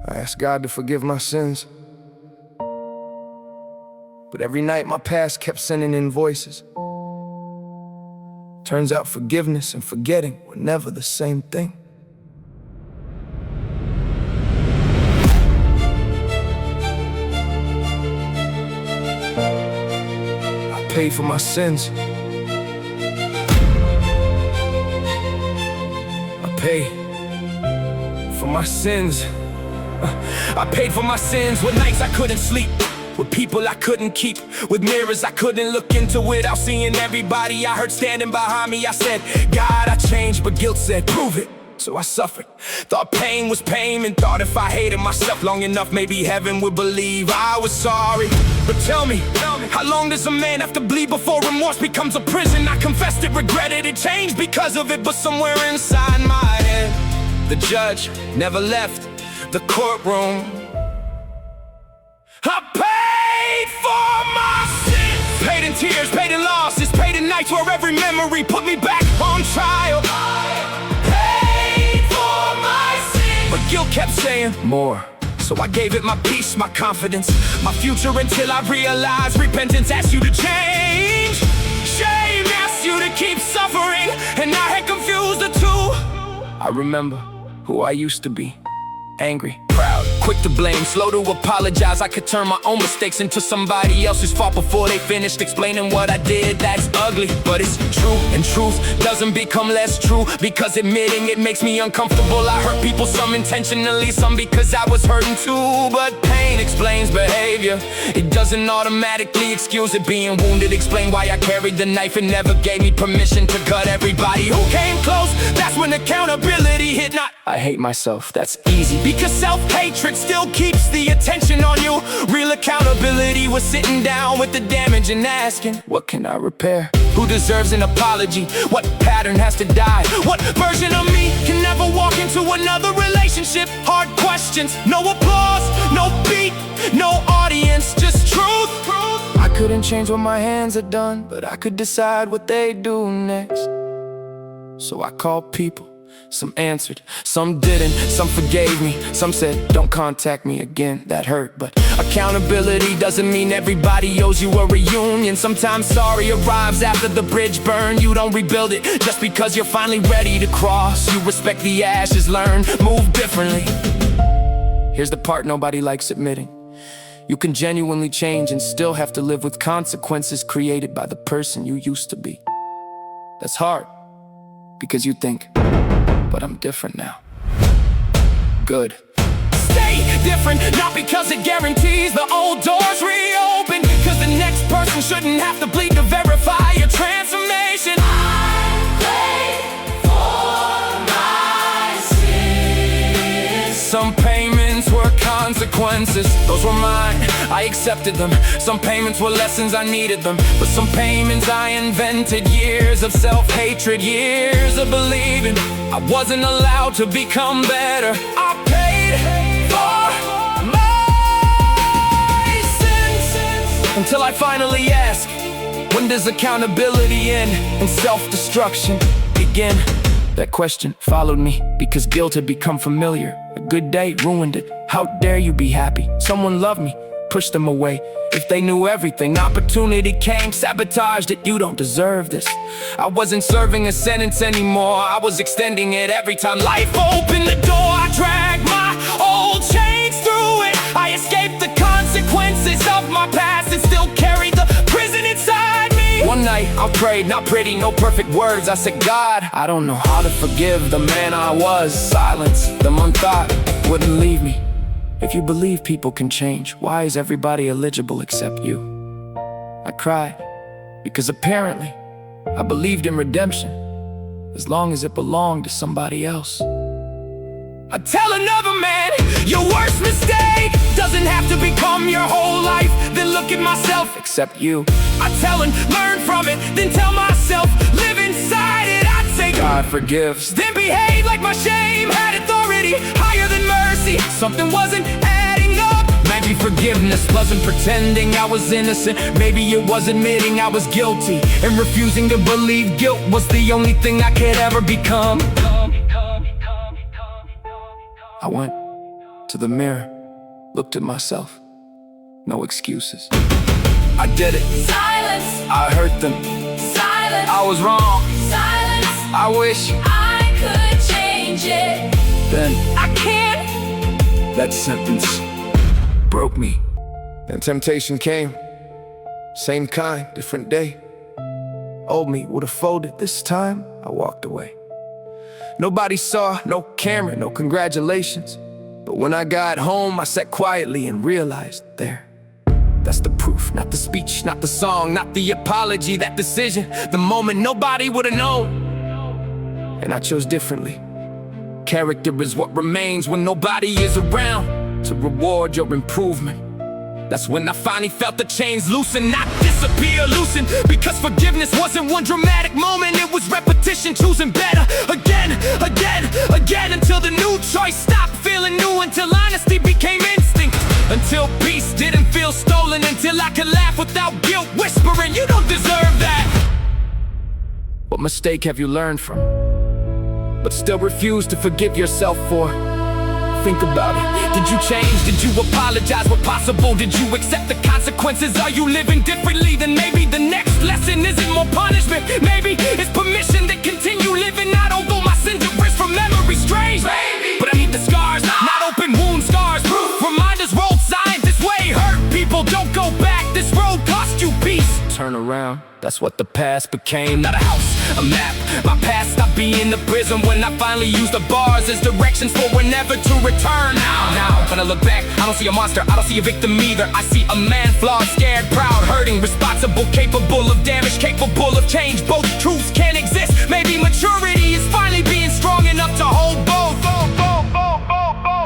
I asked God to forgive my sins. But every night my past kept sending invoices. Turns out forgiveness and forgetting were never the same thing. I paid for my sins. I paid for my sins. I paid for my sins with nights I couldn't sleep, with people I couldn't keep, with mirrors I couldn't look into without seeing everybody I heard standing behind me. I said, God, I changed, but guilt said, prove it. So I suffered, thought pain was pain, and thought if I hated myself long enough, maybe heaven would believe I was sorry. But tell me, how long does a man have to bleed before remorse becomes a prison? I confessed it, regretted it, changed because of it, but somewhere inside my head, the judge never left the courtroom. I paid for my sins, paid in tears, paid in losses, paid in nights where every memory put me back on trial. I paid for my sins, but guilt kept saying more. So I gave it my peace, my confidence, my future, until I realized repentance asks you to change. Shame asks you to keep suffering, and I had confused the two. I remember who I used to be. Angry, proud, quick to blame, slow to apologize. I could turn my own mistakes into somebody else's fault before they finished explaining what I did. That's ugly, but it's true, and truth doesn't become less true because admitting it makes me uncomfortable. I hurt people, some intentionally, some because I was hurting too. But pain explains behavior, it doesn't automatically excuse it. Being wounded explain why I carried the knife and never gave me permission to cut everybody who came close. That's when accountability hit. Not I hate myself, that's easy, because self-hatred still keeps the attention on you. Real accountability was sitting down with the damage and asking, what can I repair? Who deserves an apology? What pattern has to die? What version of me can never walk into another relationship? Hard questions, no applause, no beat, no audience, just truth. I couldn't change what my hands had done, but I could decide what they do next. So I called people. Some answered, some didn't, some forgave me, some said, don't contact me again. That hurt, but accountability doesn't mean everybody owes you a reunion. Sometimes sorry arrives after the bridge burned. You don't rebuild it just because you're finally ready to cross. You respect the ashes, learn, move differently. Here's the part nobody likes admitting. You can genuinely change and still have to live with consequences created by the person you used to be. That's hard, because you think, but I'm different now. Good. Stay different, not because it guarantees the old doors reopen, cause the next person shouldn't have to bleed to verify your transformation. I paid for my sins. Some payments were consequences, those were mine, I accepted them. Some payments were lessons, I needed them. But some payments I invented, years of self-hatred, years of believing I wasn't allowed to become better. I paid for my sins, until I finally ask, when does accountability end and self-destruction begin? That question followed me because guilt had become familiar. A good day ruined it. How dare you be happy? Someone loved me, pushed them away. If they knew everything, opportunity came, sabotaged it. You don't deserve this. I wasn't serving a sentence anymore, I was extending it every time life opened the door. I dragged my old chains through it. I escaped the consequences of my past and still carried the prison inside me. One night I prayed, not pretty, no perfect words. I said, God, I don't know how to forgive the man I was. Silence, the unthought wouldn't leave me. If you believe people can change, why is everybody eligible except you? I cried, because apparently I believed in redemption, as long as it belonged to somebody else. I tell another man, your worst mistake doesn't have to become your whole life. Then look at myself, except you. I tell and learn from it, then tell myself, live inside it. I'd say God forgives, then behave like my shame had authority higher than mercy. Something wasn't adding up. Maybe forgiveness wasn't pretending I was innocent. Maybe it was admitting I was guilty and refusing to believe guilt was the only thing I could ever become. I went to the mirror, looked at myself. No excuses. I did it. Silence. I hurt them. Silence. I was wrong. Silence. I wish I could change it. then I can't. that sentence broke me. And temptation came. Same kind, different day. Old me would've folded. This time, I walked away. Nobody saw, no camera, no congratulations. But when I got home, I sat quietly and realized that's the proof, not the speech, not the song, not the apology, that decision, the moment nobody would've known. And I chose differently. Character is what remains when nobody is around to reward your improvement. That's when I finally felt the chains loosen, not disappear, loosen. Because forgiveness wasn't one dramatic moment, it was repetition, choosing better again, until the new choice stopped feeling new, until honesty became instinct, until peace didn't feel stolen, until I could laugh without guilt, whispering, you don't deserve that. What mistake have you learned from, but still refuse to forgive yourself for? Think about it. Did you change? Did you apologize where possible? Did you accept the consequences? Are you living differently? Then maybe the next lesson isn't more punishment. Maybe it's permission to continue living out, although my sins erased from memory. Strange, but I need the scars, not open wound scars. Proof, reminders, rolled signs this way. Hurt people, don't go back. This road cost you peace. Turn around, that's what the past became. Not a house, a map. My past stopped being the prism when I finally used the bars as directions for whenever to return. Now, when I look back, I don't see a monster, I don't see a victim either. I see a man flawed, scared, proud, hurting, responsible, capable of damage, capable of change. Both truths can exist. Maybe maturity is finally being strong enough to hold both.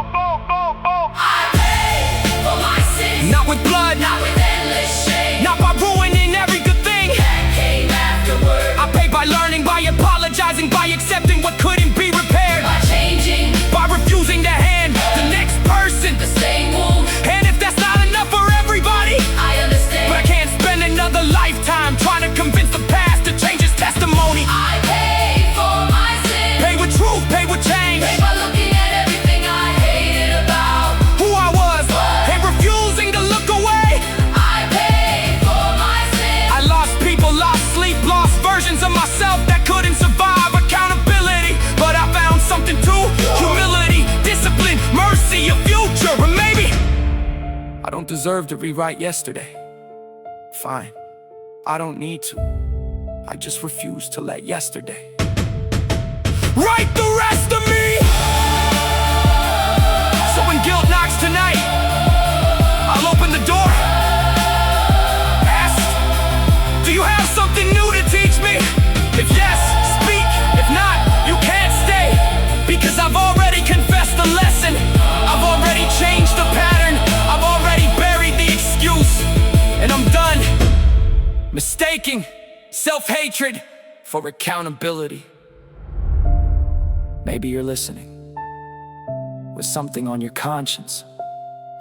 I pay for my sins. Not with blood, Not with endless shame. not by ruining every good thing. That came afterward. I pay by learning, by apologizing, by accepting what couldn't be repaired, By changing by refusing to hand the next person. the same wound. And if that's not enough for everybody, I understand. but I can't spend another lifetime trying to convince the past to change its testimony. I pay for my sins. Pay with truth, pay with change. Pay by looking at everything I hated about Who I was and refusing to look away. I pay for my sins. I lost people, lost sleep, lost versions of myself that couldn't survive accountability. But I found something too: humility, discipline, mercy, a future. And maybe I don't deserve to rewrite yesterday. Fine, I don't need to. I just refuse to let yesterday write the rest of me. So when guilt knocks tonight, I'll open the door. Ask, do you have something new to teach me? If yes, speak. If not, you can't stay. Because I've already confessed the lesson. I've already changed the pattern. I've already buried the excuse. And I'm done mistaking self-hatred for accountability. Maybe you're listening with something on your conscience,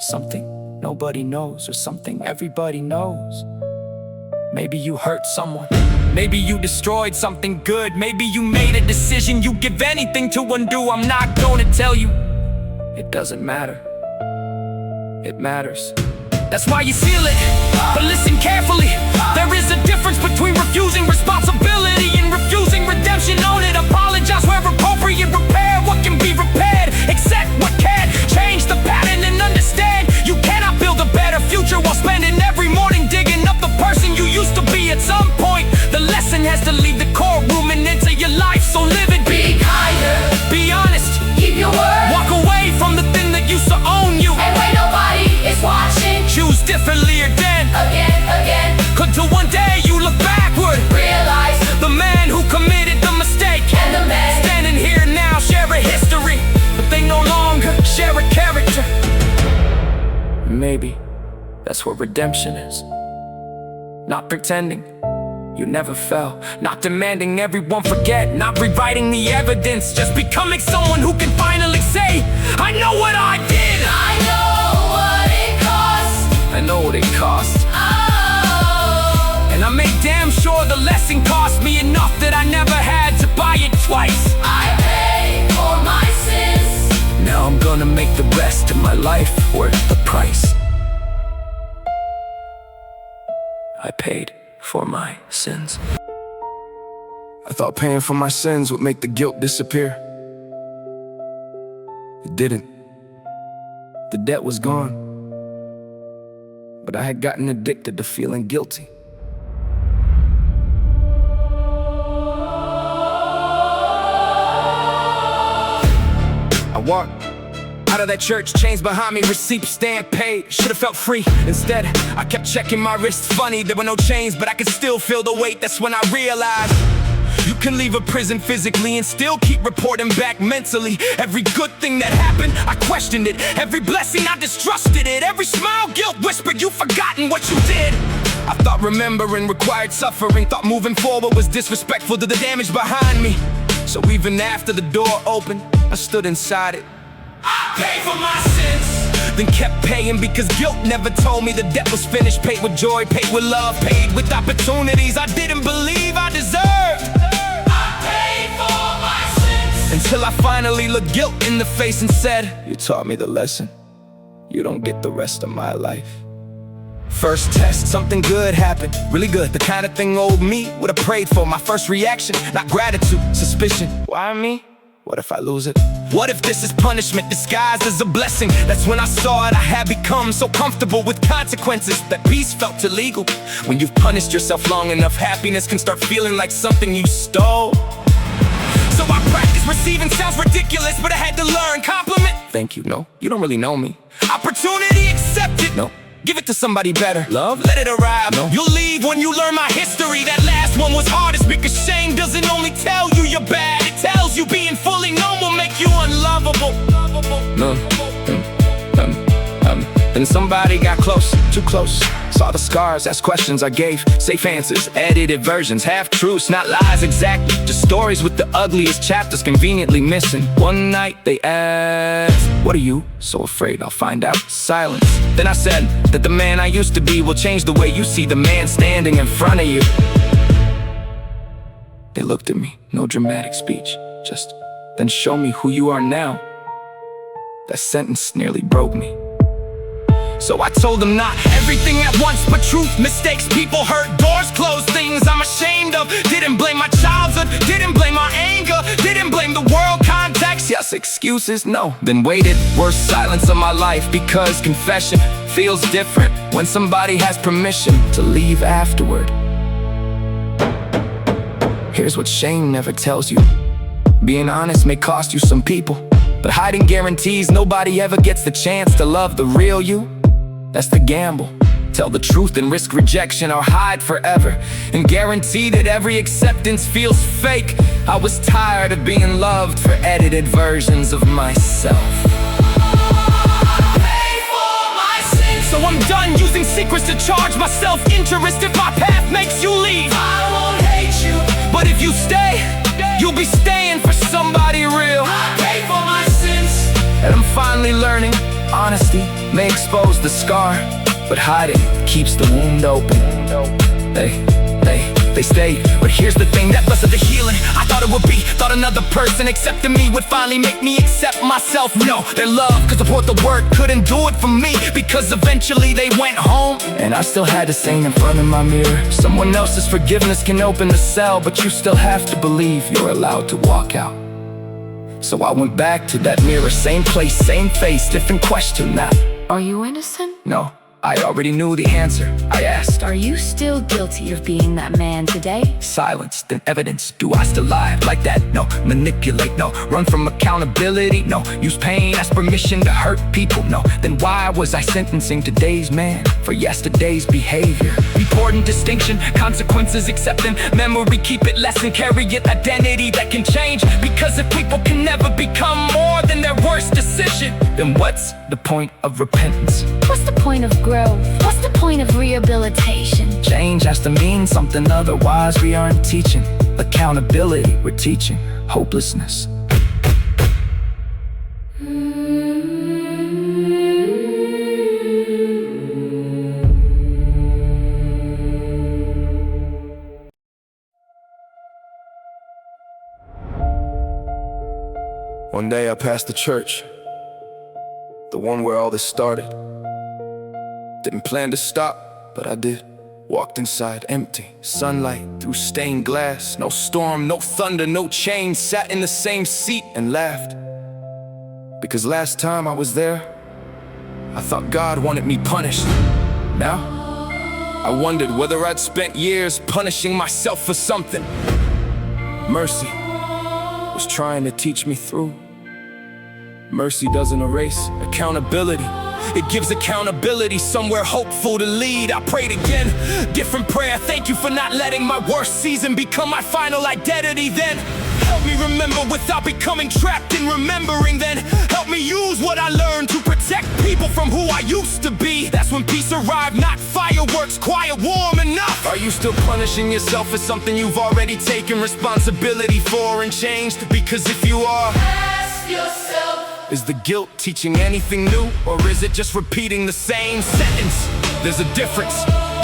something nobody knows, or something everybody knows. Maybe you hurt someone, maybe you destroyed something good, maybe you made a decision you give anything to undo. I'm not gonna tell you it doesn't matter. It matters. That's why you seal it, but listen carefully. There is a difference between refusing responsibility and refusing redemption. Own it, apologize where appropriate, repair what can be repaired, accept what can't, change the pattern and understand you cannot build a better future while spending every morning digging up the person you used to be. At some point, the lesson has to leave the courtroom and into your life, so live it. Be kinder. Be honest. Keep your word. Walk away from the thing that used to own you. And when nobody is watching. Choose differently or then Again. until one day you look backward. Realize The man who committed the mistake and the man. standing here now share a history, but they no longer share a character. Maybe that's what redemption is. Not pretending you never fell, not demanding everyone forget, not rewriting the evidence, just becoming someone who can finally say, I know what I did. I know what it costs. I know what it cost. Oh, And I made damn sure the lesson cost me enough that I never had to buy it twice. I pay for my sins. Now I'm gonna make the rest of my paid for my sins. I thought paying for my sins would make the guilt disappear. It didn't. The debt was gone, but I had gotten addicted to feeling guilty. I walked out of that church, chains behind me, receipt stamp paid. Should've felt free. Instead, I kept checking my wrists. Funny, there were no chains, but I could still feel the weight. That's when I realized you can leave a prison physically and still keep reporting back mentally. Every good thing that happened, I questioned it. Every blessing, I distrusted it. Every smile, guilt whispered, you've forgotten what you did. I thought remembering required suffering. Thought moving forward was disrespectful to the damage behind me. So even after the door opened, I stood inside it. I paid for my sins, then kept paying because guilt never told me the debt was finished. Paid with joy, paid with love, paid with opportunities I didn't believe I deserved. I paid for my sins, until I finally looked guilt in the face and said, you taught me the lesson. You don't get the rest of my life. First test, something good happened, really good. The kind of thing old me would've prayed for. My first reaction, not gratitude, suspicion. Why me? What if I lose it? What if this is punishment disguised as a blessing? That's when I saw it. I had become so comfortable with consequences that peace felt illegal. When you've punished yourself long enough, happiness can start feeling like something you stole. So I practiced receiving, sounds ridiculous, but I had to learn. Compliment, thank you, no, you don't really know me. Opportunity accepted, no, give it to somebody better. Love, let it arrive, no, you'll leave when you learn my history. That last one was hardest because shame doesn't only tell you you're bad, it tells you being fully known will make you unlovable. No. Then somebody got close, too close. Saw the scars, asked questions, I gave safe answers, edited versions, half-truths, not lies exactly. Just stories with the ugliest chapters conveniently missing. One night they asked, what are you so afraid I'll find out? Silence. Then I said that the man I used to be will change the way you see the man standing in front of you. They looked at me, no dramatic speech, just, then show me who you are now. That sentence nearly broke me. So I told them not everything at once, but truth, mistakes, people hurt, doors closed, things I'm ashamed of. Didn't blame my childhood, didn't blame my anger, didn't blame the world, context, yes, excuses, no. Then waited, worst silence of my life, because confession feels different when somebody has permission to leave afterward. Here's what shame never tells you. Being honest may cost you some people, but hiding guarantees nobody ever gets the chance to love the real you. That's the gamble. Tell the truth and risk rejection, or hide forever and guarantee that every acceptance feels fake. I was tired of being loved for edited versions of myself. Pay for my sins, So I'm done using secrets to charge my self-interest. If my path makes you leave, I won't hate you. but if you stay, you'll be staying for somebody real. I pay for my sins, And I'm finally learning, honesty may expose the scar, but hiding keeps the wound open. They stay, but here's the thing, that blessed the healing I thought it would be. Thought another person accepting me would finally make me accept myself. No, their love could support the work, couldn't do it for me, because eventually they went home. And I still had to sing in front of my mirror. Someone else's forgiveness can open the cell, but you still have to believe you're allowed to walk out. So I went back to that mirror, same place, same face, different question now. Are you innocent? No, I already knew the answer. I asked, Are you still guilty of being that man today? silence, then evidence. Do I still lie like that? No. Manipulate? No. Run from accountability? No. Use pain as permission to hurt people? No. Then why was I sentencing today's man for yesterday's behavior? Important distinction, consequences accepting, memory keep it lesson, carry it identity that can change. Because if people can never become more than their worst decision, then what's the point of repentance? What's the point of growth? What's the point of rehabilitation? Change has to mean something, otherwise we aren't teaching accountability, we're teaching hopelessness. One day I passed the church, the one where all this started. Didn't plan to stop, but I did. Walked inside empty, sunlight through stained glass. No storm, no thunder, no change. Sat in the same seat and laughed. Because last time I was there, I thought God wanted me punished. Now, I wondered whether I'd spent years punishing myself for something. Mercy was trying to teach me through. Mercy doesn't erase accountability. It gives accountability, somewhere hopeful to lead. I prayed again, different prayer. Thank you for not letting my worst season become my final identity. Then help me remember without becoming trapped in remembering. Then help me use what I learned to protect people from who I used to be. That's when peace arrived, not fireworks, quiet, warm enough. Are you still punishing yourself for something you've already taken responsibility for and changed? Because if you are, Ask yourself, is the guilt teaching anything new? Or is it just repeating the same sentence? There's a difference.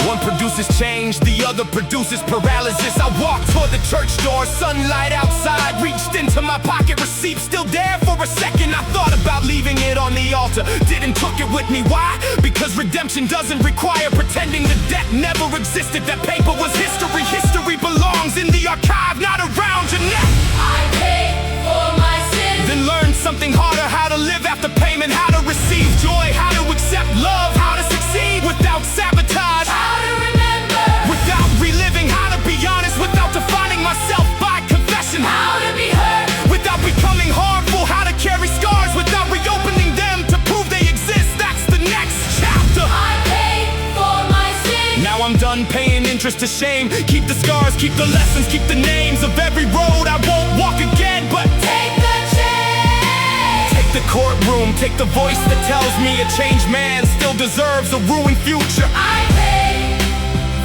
One produces change, the other produces paralysis. I walked toward the church door, sunlight outside. Reached into my pocket, receipt still there for a second. I thought about leaving it on the altar, didn't took it with me. Why? Because redemption doesn't require pretending the debt never existed. That paper was history. History belongs in the archive, not around your neck. I paid for my sins. Then learn something harder, how to live after payment, how to receive joy, how to accept love, how to succeed without sabotage, How to remember, without reliving, how to be honest without defining myself by confession, how to be heard. without becoming harmful, how to carry scars without reopening them to prove they exist. That's the next chapter. I paid for my sins. Now I'm done paying interest to shame. Keep the scars, keep the lessons, keep the names of every road I won't walk again. But Take the chance. take the courtroom, take the voice that tells me a changed man still deserves a ruined future. I paid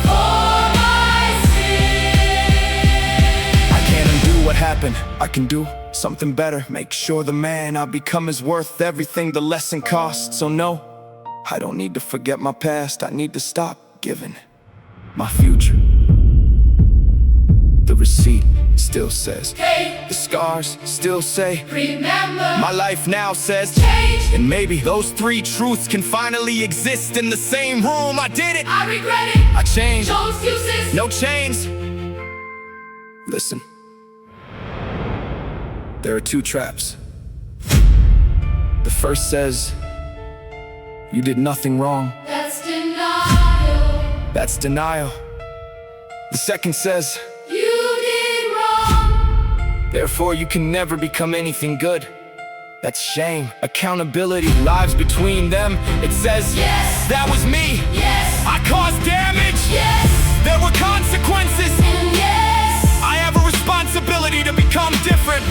for my sins. I can't undo what happened, I can do something better. Make sure the man I become is worth everything the lesson costs. So no, I don't need to forget my past, I need to stop giving my future. The receipt still says, Hey, the scars still say, remember, my life now says, change. and maybe those three truths can finally exist in the same room. I did it, I regret it. I changed, No excuses. no chains. Listen, there are two traps. The first says, you did nothing wrong. That's denial. That's denial. The second says, You did wrong. therefore you can never become anything good. That's shame, accountability, lives between them. It says, Yes. that was me. Yes. I caused damage. Yes. There were consequences. And yes. I have a responsibility to become different.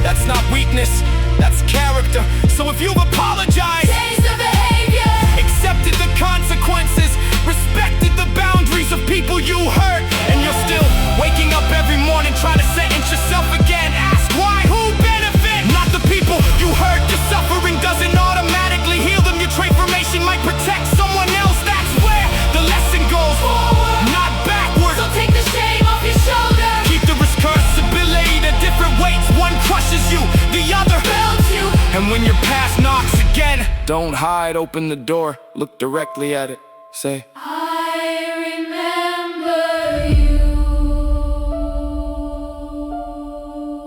That's not weakness, that's character. So if you've apologized, Change the behavior. accepted the consequences, respected the boundaries of people you hurt, and you're still waking up every morning trying to sentence yourself again, ask why, who benefit? Not the people you hurt. Your suffering doesn't automatically heal them. Your transformation might protect someone else. That's where the lesson goes, Forward. not backward. So take the shame off your shoulder. Keep the responsibility to different weights. One crushes you, the other Build you. and when your past knocks again, don't hide, open the door, look directly at it, say, I remember you.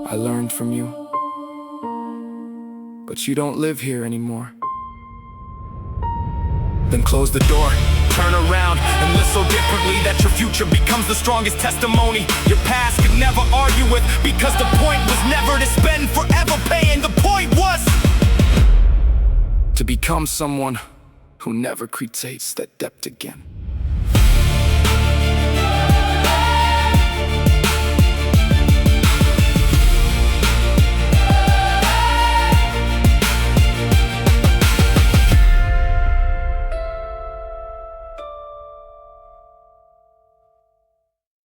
I learned from you, but you don't live here anymore. Then close the door, turn around, and live so differently that your future becomes the strongest testimony your past could never argue with. Because the point was never to spend forever paying, the point was to become someone who never creates that debt again.